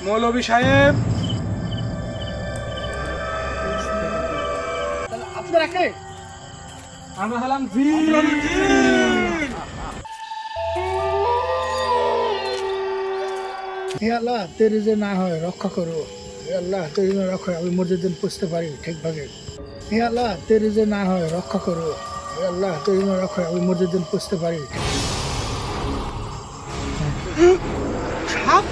মৌলভী সাহেব, আপনারা কে? আমরা হলাম জিন। হে আল্লাহ, তেরে যে না হয় রক্ষা করো। হে আল্লাহ, তেরে যে রক্ষা, আমি মসজিদে পৌঁছতে পারি ঠিকভাবে। হে আল্লাহ, তেরে যে না হয় রক্ষা করো। হে আল্লাহ, তেরে যে রক্ষা, আমি মসজিদে পৌঁছতে পারি। সাপ?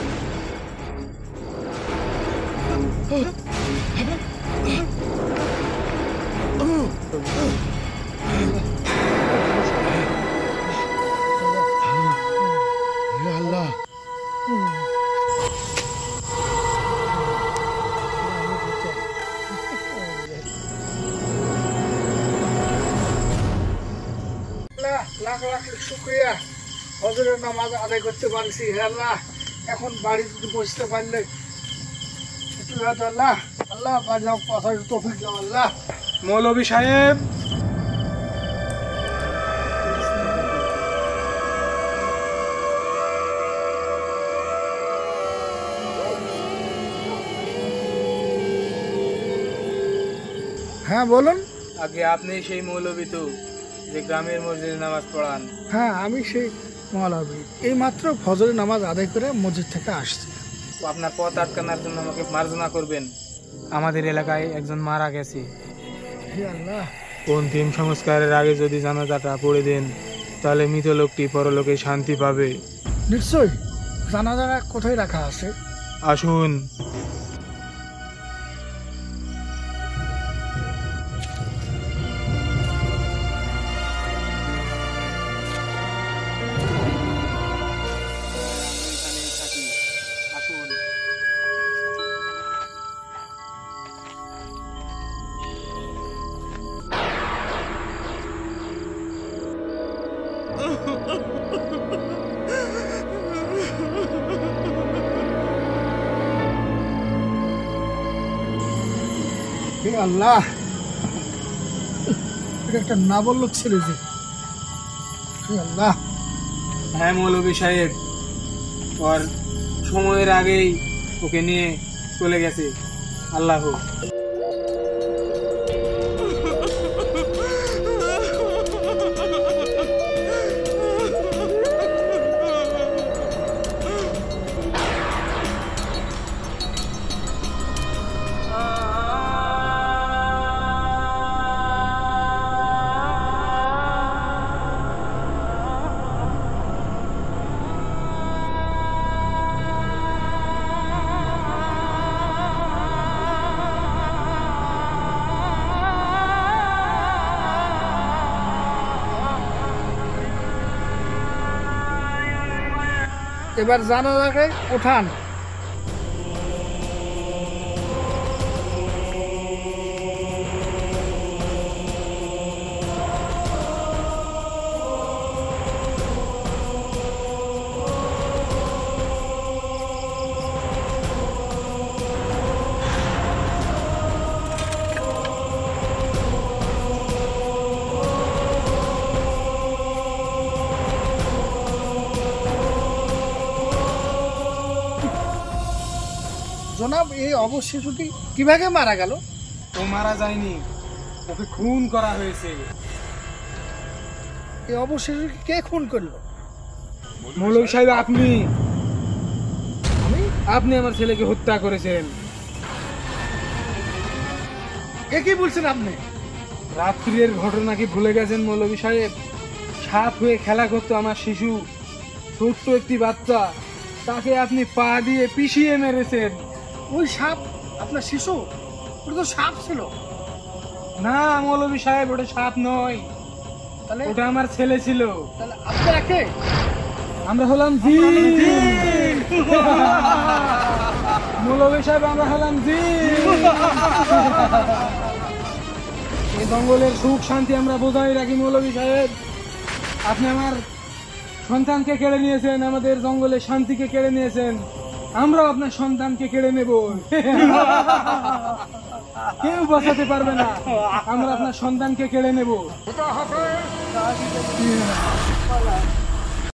হে আল্লাহ, লাখ লাখ শুক্রিয়া, হজরের নামাজ আদায় করতে পারছি। হে আল্লাহ, এখন বাড়ি যদি পৌঁছতে পারলে আল্লাহ আল্লাহ বাড়ি যাও, কথার তৌফিক দাও আল্লাহ। মৌলভী সাহেব, হ্যাঁ বলুন। আগে আপনি সেই মৌলভী তো যে গ্রামের মসজিদে নামাজ পড়ান? হ্যাঁ, আমি সেই মৌলভী, এই মাত্র ফজরের নামাজ আদায় করে মসজিদ থেকে আসছি। আপনার পথ আটকানোর জন্য আমাকে মার্জনা করবেন। আমাদের এলাকায় একজন মারা গেছে। হে আল্লাহ, অন্তিম সংস্কারের আগে যদি জানাজাটা পড়ে দেন তাহলে মৃত লোকটি পরলোকে শান্তি পাবে। নিশ্চয়ই। জানাজাটা কোথায় রাখা আছে? আসুন। হে আল্লাহ, এটা একটা নাবালক ছেলে যে। হে আল্লাহ। হ্যাঁ মৌলভী সাহেব, ওর সময়ের আগেই ওকে নিয়ে চলে গেছে আল্লাহ। এবার জানাজাকে ওঠান। জনাব, এই অবশ শিশুটি কিভাবে মারা গেল? ও মারা যায়নি, ওকে খুন করা হয়েছে। এই অবশ শিশুকে কে খুন করলো? মৌলভী সাহেব, আপনি আমি? আপনি আমার ছেলেকে হত্যা করেছেন। এ কি বলছেন আপনি? রাত্রির ঘটনা কি ভুলে গেছেন মৌলভী সাহেব? সাপ হয়ে খেলা করতো আমার শিশু, ছোট্ট একটি বাচ্চা, তাকে আপনি পা দিয়ে পিষিয়ে মেরেছেন। ওই সাপ আপনার শিশু? ওটা তো সাপ ছিল। না মৌলভী সাহেব, ওটা সাপ নয়, তাহলে ওটা আমার ছেলে ছিল। তাহলে আপনারা কে? আমরা হলাম জিন। মৌলভী সাহেব, আমরা হলাম জিন। এই জঙ্গলের সুখ শান্তি আমরা বজায় রাখি মৌলভী সাহেব। আপনি আমার সন্তানকে কেড়ে নিয়েছেন, আমাদের জঙ্গলের শান্তিকে কেড়ে নিয়েছেন, আমরাও আপনার সন্তানকে কেড়ে নেব। কেউ বাঁচাতে পারবে না, আমরা আপনার সন্তানকে কেড়ে নেব।